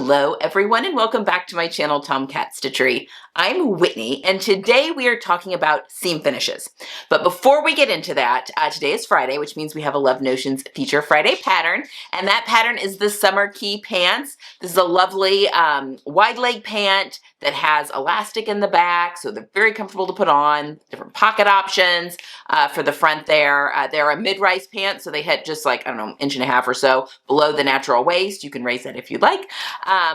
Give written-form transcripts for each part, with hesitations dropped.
Hello everyone and welcome back to my channel Tomcat Stitchery. I'm Whitney and today we are talking about seam finishes. But before we get into that, today is Friday, which means we have a Love Notions Feature Friday pattern, and that pattern is the Summer Key Pants. This is a lovely wide leg pant that has elastic in the back, so they're very comfortable to put on, different pocket options for the front there. They're a mid-rise pant, so they hit just like, I don't know, 1.5 inches or so below the natural waist. You can raise that if you'd like.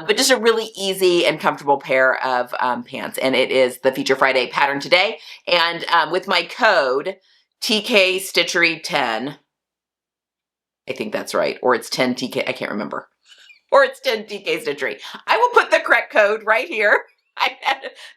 But just a really easy and comfortable pair of pants. And it is the Feature Friday pattern today. And with my code TK Stitchery 10, I think that's right. Or it's 10 TK, I can't remember. Or it's 10 TK Stitchery. I will put the correct code right here. I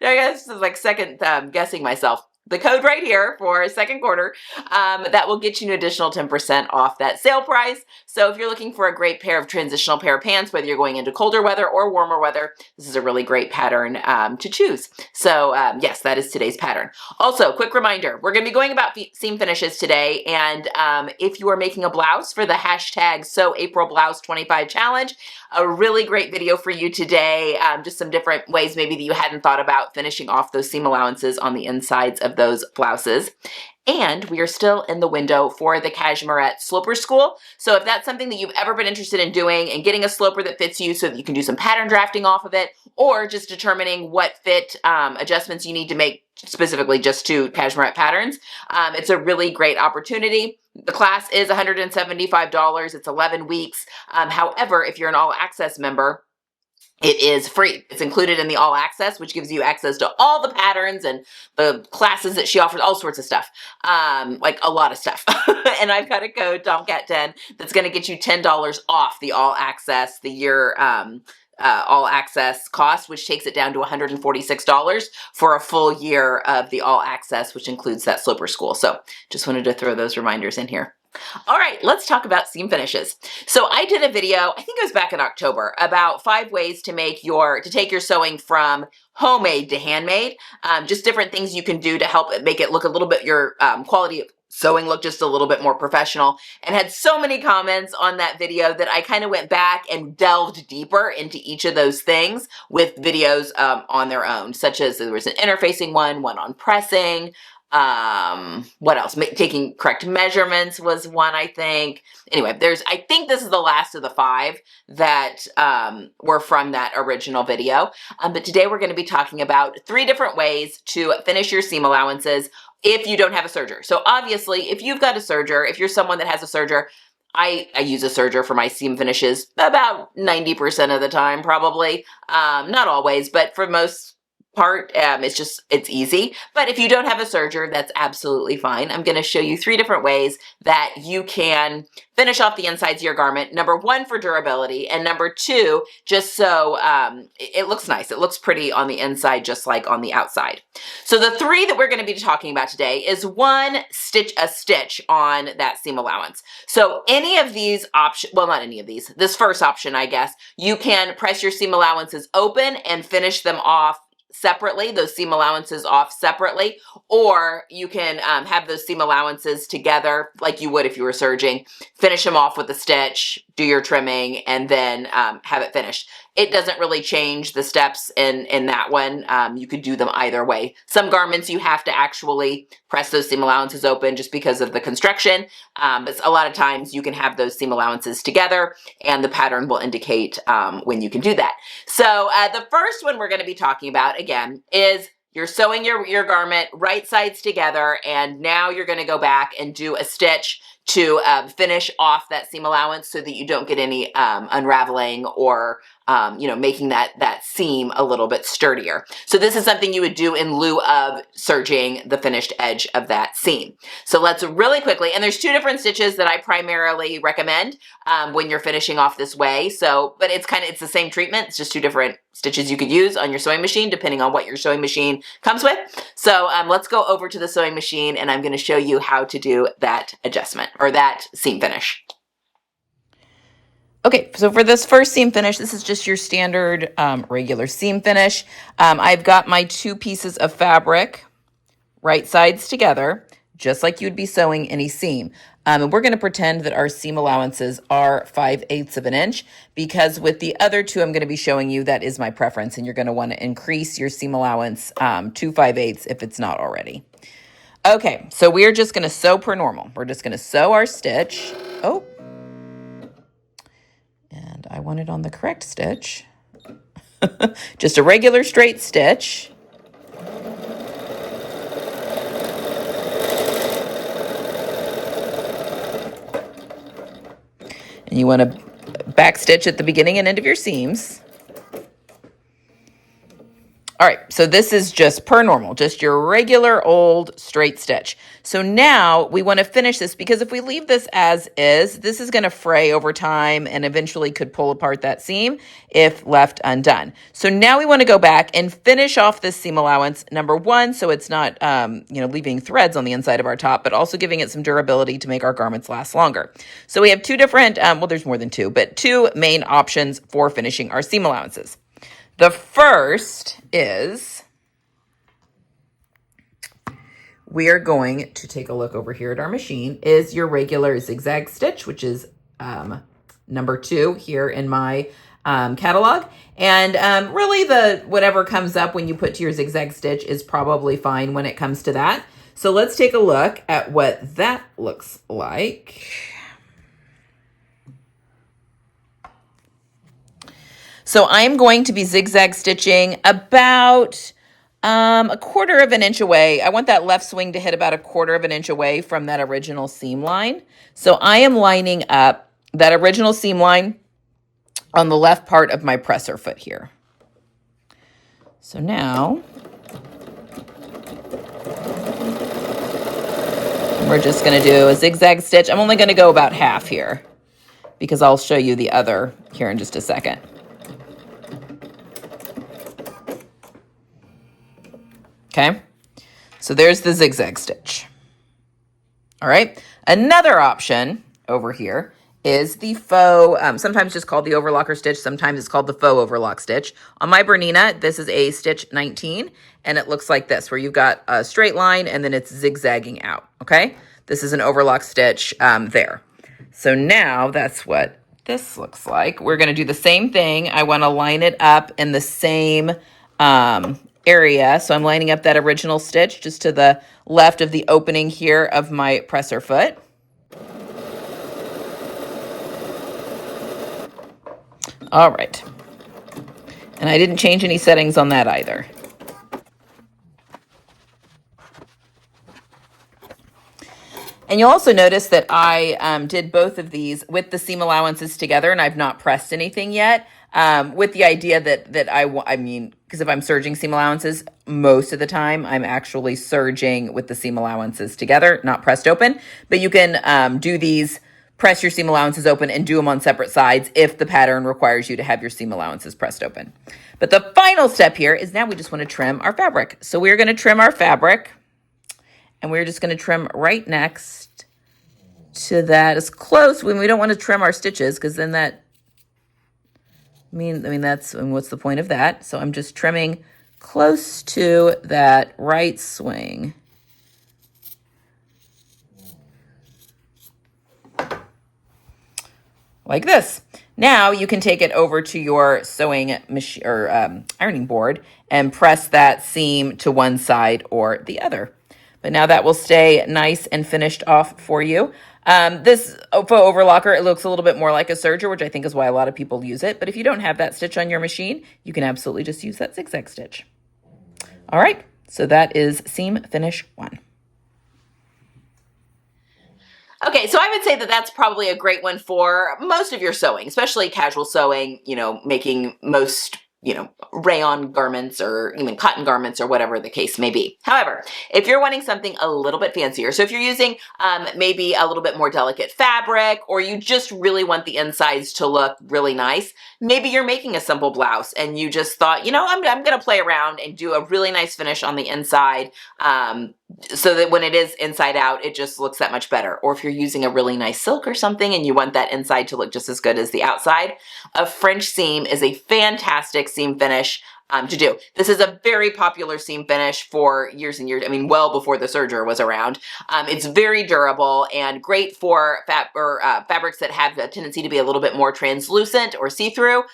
guess this is like second guessing myself. The code right here for second quarter, that will get you an additional 10% off that sale price. So if you're looking for a great transitional pair of pants, whether you're going into colder weather or warmer weather, this is a really great pattern to choose. So yes, that is today's pattern. Also, quick reminder, we're going to be going about seam finishes today. And if you are making a blouse for the hashtag #SewAprilBlouse25 challenge, a really great video for you today. Just some different ways maybe that you hadn't thought about finishing off those seam allowances on the insides of those blouses. And we are still in the window for the Cashmerette Sloper School. So if that's something that you've ever been interested in doing and getting a sloper that fits you so that you can do some pattern drafting off of it, or just determining what fit adjustments you need to make specifically just to Cashmerette patterns, it's a really great opportunity. The class is $175. It's 11 weeks. However, if you're an all access member, it is free. It's included in the all access, which gives you access to all the patterns and the classes that she offers, all sorts of stuff, like a lot of stuff. And I've got a code Tomcat10 that's going to get you $10 off the all access, the year all access cost, which takes it down to $146 for a full year of the all access, which includes that sloper school. So just wanted to throw those reminders in here. All right, let's talk about seam finishes. So I did a video, I think it was back in October, about 5 ways to take your sewing from homemade to handmade. Just different things you can do to help make it look a little bit, your quality of sewing look just a little bit more professional, and had so many comments on that video that I kind of went back and delved deeper into each of those things with videos on their own, such as there was an interfacing one on pressing, what else? Taking correct measurements was one, I think. Anyway, I think this is the last of the 5 that were from that original video. But today we're going to be talking about 3 different ways to finish your seam allowances if you don't have a serger. So obviously, if you've got a serger, if you're someone that has a serger, I use a serger for my seam finishes about 90% of the time, probably. Not always, but for most part, it's easy. But if you don't have a serger, that's absolutely fine. I'm going to show you 3 different ways that you can finish off the insides of your garment. Number 1, for durability, and number 2, just so it looks nice. It looks pretty on the inside, just like on the outside. So the 3 that we're going to be talking about today is 1, stitch a stitch on that seam allowance. So any of these options, well, not any of these, this first option, I guess, you can press your seam allowances open and finish them off separately, those seam allowances off separately, or you can have those seam allowances together like you would if you were serging, finish them off with a stitch, do your trimming, and then have it finished. It doesn't really change the steps in that one. You could do them either way. Some garments you have to actually press those seam allowances open just because of the construction, but a lot of times you can have those seam allowances together and the pattern will indicate when you can do that. So the first one we're going to be talking about, again, is you're sewing your garment right sides together, and now you're going to go back and do a stitch to finish off that seam allowance so that you don't get any unraveling or making that seam a little bit sturdier. So this is something you would do in lieu of serging the finished edge of that seam. So let's really quickly, and there's 2 different stitches that I primarily recommend when you're finishing off this way. So, but it's the same treatment. It's just 2 different stitches you could use on your sewing machine depending on what your sewing machine comes with. So let's go over to the sewing machine and I'm going to show you how to do that adjustment or that seam finish. Okay, so for this first seam finish, this is just your standard regular seam finish. I've got my 2 pieces of fabric right sides together. just like you'd be sewing any seam. And we're going to pretend that our seam allowances are 5/8 of an inch, because with the other two I'm going to be showing you, that is my preference, and you're going to want to increase your seam allowance to 5/8 if it's not already. Okay, so we're just going to sew per normal. We're just going to sew our stitch. Oh, and I want it on the correct stitch. Just a regular straight stitch. And you want to back stitch at the beginning and end of your seams. All right, so this is just per normal, just your regular old straight stitch. So now we want to finish this, because if we leave this as is, this is going to fray over time and eventually could pull apart that seam if left undone. So now we want to go back and finish off this seam allowance, number one, so it's not leaving threads on the inside of our top, but also giving it some durability to make our garments last longer. So we have two different, well, there's more than two, but two main options for finishing our seam allowances. The first is, we are going to take a look over here at our machine, is your regular zigzag stitch, which is number 2 here in my catalog. And really whatever comes up when you put to your zigzag stitch is probably fine when it comes to that. So let's take a look at what that looks like. So I'm going to be zigzag stitching about a 1/4 of an inch away. I want that left swing to hit about a 1/4 of an inch away from that original seam line. So I am lining up that original seam line on the left part of my presser foot here. So now we're just going to do a zigzag stitch. I'm only going to go about half here, because I'll show you the other here in just a second. Okay, so there's the zigzag stitch. All right, another option over here is the faux, sometimes just called the overlocker stitch, sometimes it's called the faux overlock stitch. On my Bernina, this is a stitch 19, and it looks like this, where you've got a straight line and then it's zigzagging out, okay? This is an overlock stitch there. So now that's what this looks like. We're gonna do the same thing. I wanna line it up in the same area. So I'm lining up that original stitch just to the left of the opening here of my presser foot. All right. And I didn't change any settings on that either. And you'll also notice that I did both of these with the seam allowances together, and I've not pressed anything yet, with the idea that because if I'm serging seam allowances, most of the time I'm actually serging with the seam allowances together, not pressed open. But you can do these, press your seam allowances open and do them on separate sides if the pattern requires you to have your seam allowances pressed open. But the final step here is now we just want to trim our fabric. So we're going to trim our fabric, and we're just going to trim right next to that, as close, when we don't want to trim our stitches, because then that that's, and what's the point of that? So I'm just trimming close to that right swing. Like this. Now you can take it over to your sewing machine or ironing board and press that seam to one side or the other. But now that will stay nice and finished off for you. This faux overlocker, it looks a little bit more like a serger, which I think is why a lot of people use it. But if you don't have that stitch on your machine, you can absolutely just use that zigzag stitch. All right, so that is seam finish 1. Okay, so I would say that that's probably a great one for most of your sewing, especially casual sewing, making most, rayon garments or even cotton garments or whatever the case may be. However, if you're wanting something a little bit fancier, so if you're using maybe a little bit more delicate fabric, or you just really want the insides to look really nice, maybe you're making a simple blouse and you just thought, I'm going to play around and do a really nice finish on the inside, so that when it is inside out, it just looks that much better. Or if you're using a really nice silk or something and you want that inside to look just as good as the outside, a French seam is a fantastic seam finish to do. This is a very popular seam finish for years and years. I mean, well before the serger was around. It's very durable and great for fabrics that have a tendency to be a little bit more translucent or see-through.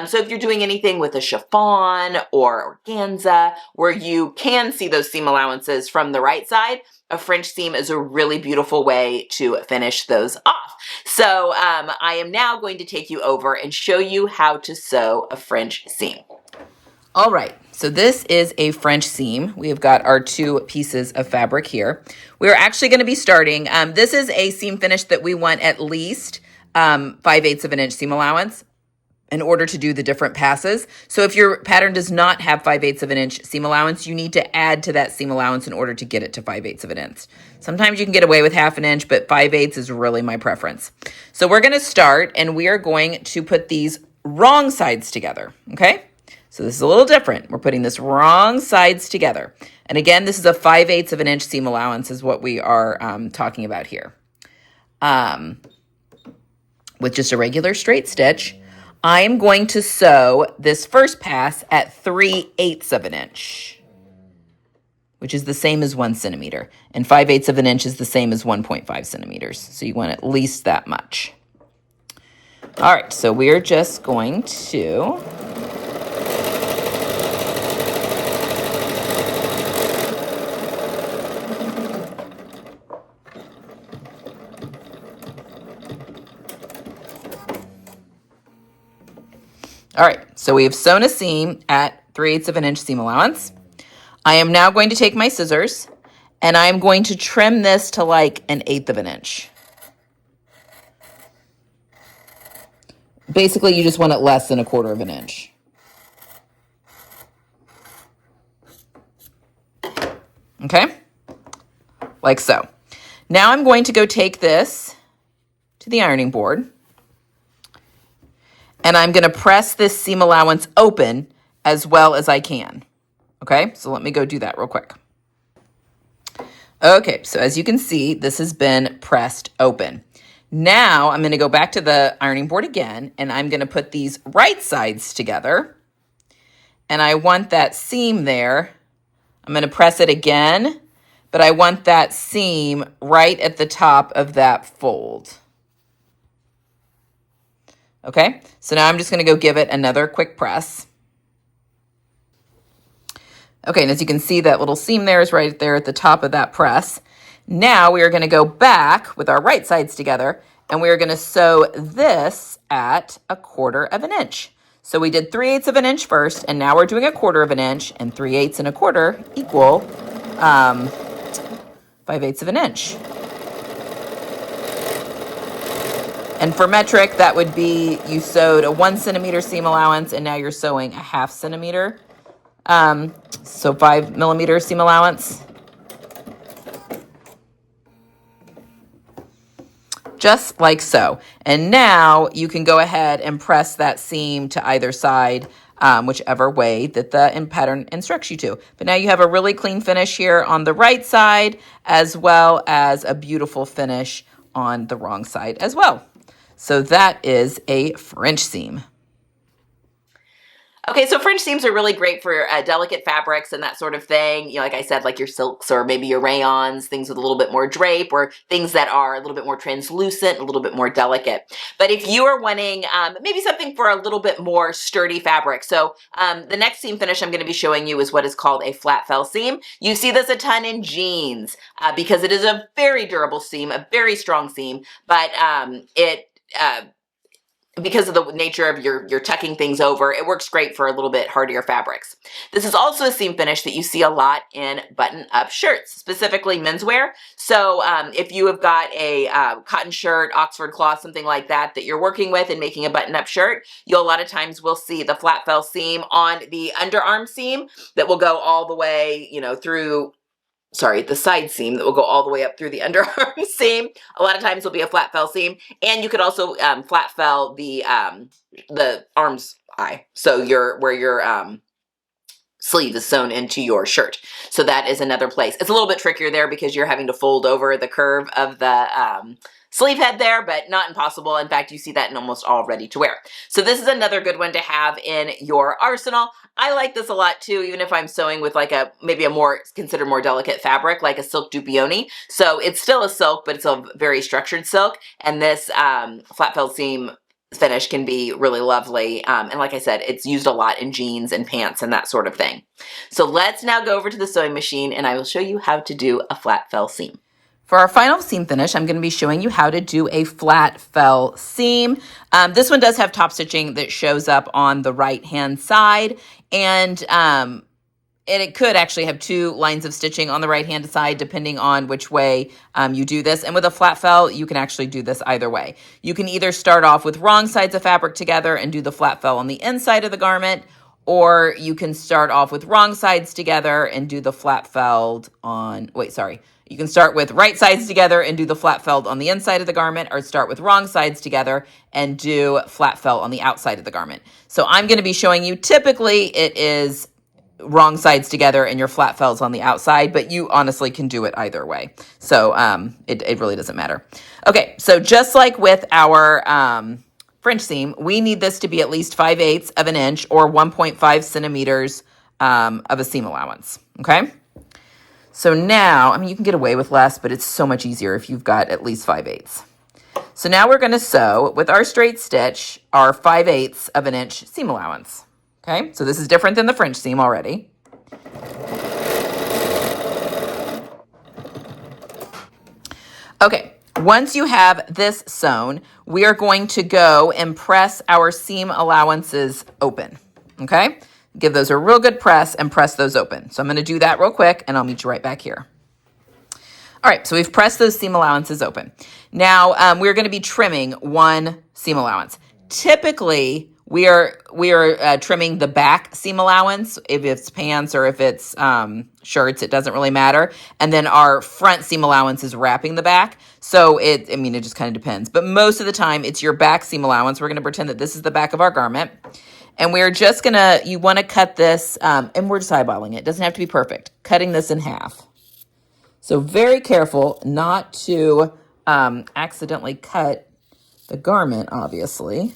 So if you're doing anything with a chiffon or organza where you can see those seam allowances from the right side, a French seam is a really beautiful way to finish those off. So I am now going to take you over and show you how to sew a French seam. All right, so this is a French seam. We have got our 2 pieces of fabric here. We're actually going to be starting, this is a seam finish that we want at least 5/8 of an inch seam allowance in order to do the different passes. So if your pattern does not have 5/8 of an inch seam allowance, you need to add to that seam allowance in order to get it to 5/8 of an inch. Sometimes you can get away with 1/2 inch, but 5/8 is really my preference. So we're going to start, and we are going to put these wrong sides together, okay? So this is a little different. We're putting this wrong sides together. And again, this is a 5/8 of an inch seam allowance is what we are talking about here. With just a regular straight stitch, I am going to sew this first pass at 3/8 of an inch, which is the same as 1 centimeter. And 5/8 of an inch is the same as 1.5 centimeters. So you want at least that much. All right, so we're just going to all right, so we have sewn a seam at 3/8 of an inch seam allowance. I am now going to take my scissors and I'm going to trim this to like 1/8 of an inch. Basically, you just want it less than 1/4 of an inch. Okay, like so. Now I'm going to go take this to the ironing board. And I'm going to press this seam allowance open as well as I can. Okay, so let me go do that real quick. Okay, so as you can see, this has been pressed open. Now I'm going to go back to the ironing board again, and I'm going to put these right sides together. And I want that seam there. I'm going to press it again, but I want that seam right at the top of that fold. Okay, so now I'm just going to go give it another quick press. Okay, and as you can see, that little seam there is right there at the top of that press. Now we are going to go back with our right sides together, and we are going to sew this at 1/4 of an inch. So we did 3/8 of an inch first, and now we're doing 1/4 of an inch, and 3/8 and 1/4 equal 5/8 of an inch. And for metric, that would be you sewed a 1 centimeter seam allowance, and now you're sewing a 1/2 centimeter. So 5 millimeter seam allowance. Just like so. And now you can go ahead and press that seam to either side, whichever way that the pattern instructs you to. But now you have a really clean finish here on the right side, as well as a beautiful finish on the wrong side as well. So that is a French seam. Okay, so French seams are really great for delicate fabrics and that sort of thing. You know, like I said, like your silks or maybe your rayons, things with a little bit more drape, or things that are a little bit more translucent, a little bit more delicate. But if you are wanting maybe something for a little bit more sturdy fabric, so the next seam finish I'm going to be showing you is what is called a flat fell seam. You see this a ton in jeans because it is a very durable seam, a very strong seam, but because of the nature of your tucking things over, it works great for a little bit hardier fabrics. This is also a seam finish that you see a lot in button-up shirts, specifically menswear. So if you have got a cotton shirt, Oxford cloth, something like that, that you're working with and making a button-up shirt, you'll a lot of times will see the flat fell seam on the underarm seam that will go all the way, you know, through the side seam that will go all the way up through the underarm seam. A lot of times will be a flat fell seam, and you could also flat fell the arm's eye, so where your sleeve is sewn into your shirt. So that is another place. It's a little bit trickier there because you're having to fold over the curve of the sleeve head there, but not impossible. In fact, you see that in almost all ready to wear. So this is another good one to have in your arsenal. I like this a lot too, even if I'm sewing with like maybe a more considered more delicate fabric, like a silk dupioni. So it's still a silk, but it's a very structured silk. And this flat fell seam finish can be really lovely. And like I said, it's used a lot in jeans and pants and that sort of thing. So let's now go over to the sewing machine and I will show you how to do a flat fell seam. For our final seam finish, I'm going to be showing you how to do a flat fell seam. This one does have top stitching that shows up on the right-hand side, and it could actually have 2 lines of stitching on the right-hand side, depending on which way you do this. And with a flat fell, you can actually do this either way. You can either start off with wrong sides of fabric together and do the flat fell on the inside of the garment, or you can start off with wrong sides together and do the flat felled on, you can start with right sides together and do the flat felled on the inside of the garment, or start with wrong sides together and do flat fell on the outside of the garment. So I'm going to be showing you, typically it is wrong sides together and your flat fells on the outside, but you honestly can do it either way. So it really doesn't matter. Okay, so just like with our French seam, we need this to be at least 5/8 of an inch or 1.5 centimeters of a seam allowance, okay? So now, I mean, you can get away with less, but it's so much easier if you've got at least 5/8. So now we're going to sew with our straight stitch our 5/8 of an inch seam allowance. Okay, so this is different than the French seam already. Okay, once you have this sewn, we are going to go and press our seam allowances open. Okay? Give those a real good press and press those open. So I'm going to do that real quick and I'll meet you right back here. All right, so we've pressed those seam allowances open. Now we're going to be trimming 1 seam allowance. Typically, we are trimming the back seam allowance. If it's pants or if it's shirts, it doesn't really matter. And then our front seam allowance is wrapping the back. So it just kind of depends. But most of the time, it's your back seam allowance. We're going to pretend that this is the back of our garment. And we're just you want to cut this, and we're just eyeballing it. It doesn't have to be perfect. Cutting this in half. So very careful not to accidentally cut the garment, obviously.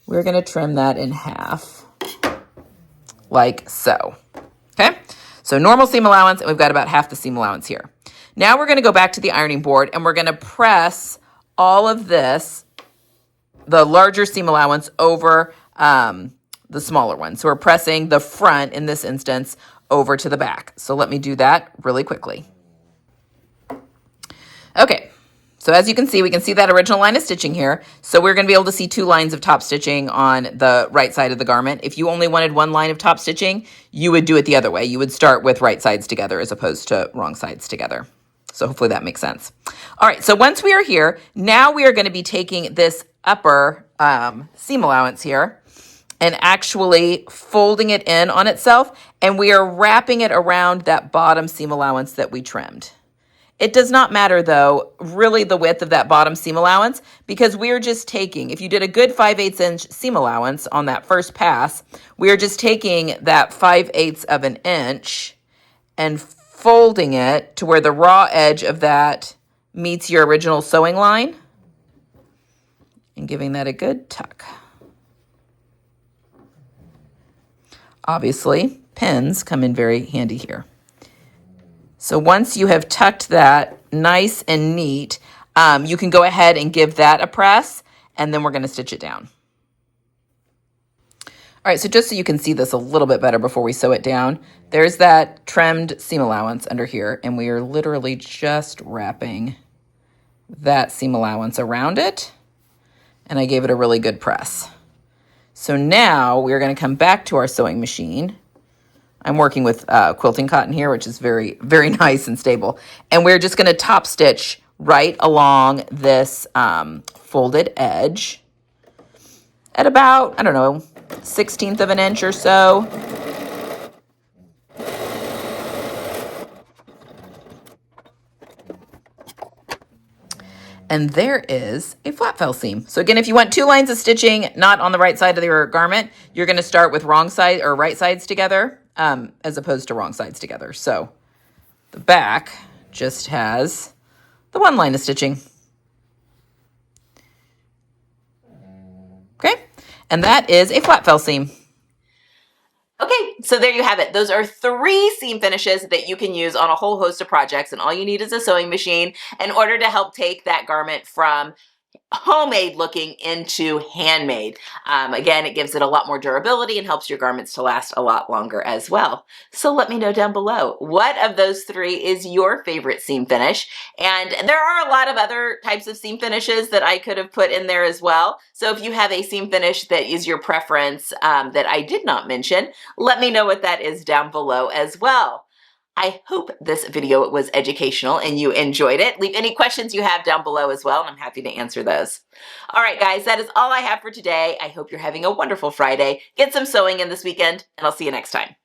We're going to trim that in half, like so. Okay? So normal seam allowance, and we've got about half the seam allowance here. Now we're going to go back to the ironing board, and we're going to press all of this, the larger seam allowance, over the smaller one. So we're pressing the front, in this instance, over to the back. So let me do that really quickly. Okay, so as you can see, we can see that original line of stitching here. So we're going to be able to see 2 lines of top stitching on the right side of the garment. If you only wanted 1 line of top stitching, you would do it the other way. You would start with right sides together as opposed to wrong sides together. So hopefully that makes sense. All right, so once we are here, now we are going to be taking this upper seam allowance here and actually folding it in on itself, and we are wrapping it around that bottom seam allowance that we trimmed. It does not matter, though, really the width of that bottom seam allowance, because we're just taking, if you did a good 5/8 inch seam allowance on that first pass, we're just taking that 5/8 of an inch and folding it to where the raw edge of that meets your original sewing line and giving that a good tuck. Obviously, pins come in very handy here. So once you have tucked that nice and neat, you can go ahead and give that a press, and then we're going to stitch it down. All right, so just so you can see this a little bit better before we sew it down, there's that trimmed seam allowance under here, and we are literally just wrapping that seam allowance around it, and I gave it a really good press. So now we're going to come back to our sewing machine. I'm working with quilting cotton here, which is very, very nice and stable. And we're just going to top stitch right along this folded edge at about, 1/16 of an inch or so. And there is a flat fell seam. So again, if you want 2 lines of stitching not on the right side of your garment, you're going to start with wrong side or right sides together, as opposed to wrong sides together. So the back just has the one line of stitching. Okay, and that is a flat fell seam. Okay, so there you have it. Those are 3 seam finishes that you can use on a whole host of projects, and all you need is a sewing machine in order to help take that garment from homemade looking into handmade. Again, it gives it a lot more durability and helps your garments to last a lot longer as well. So let me know down below, what of those 3 is your favorite seam finish? And there are a lot of other types of seam finishes that I could have put in there as well. So if you have a seam finish that is your preference that I did not mention, let me know what that is down below as well. I hope this video was educational and you enjoyed it. Leave any questions you have down below as well, and I'm happy to answer those. All right, guys, that is all I have for today. I hope you're having a wonderful Friday. Get some sewing in this weekend, and I'll see you next time.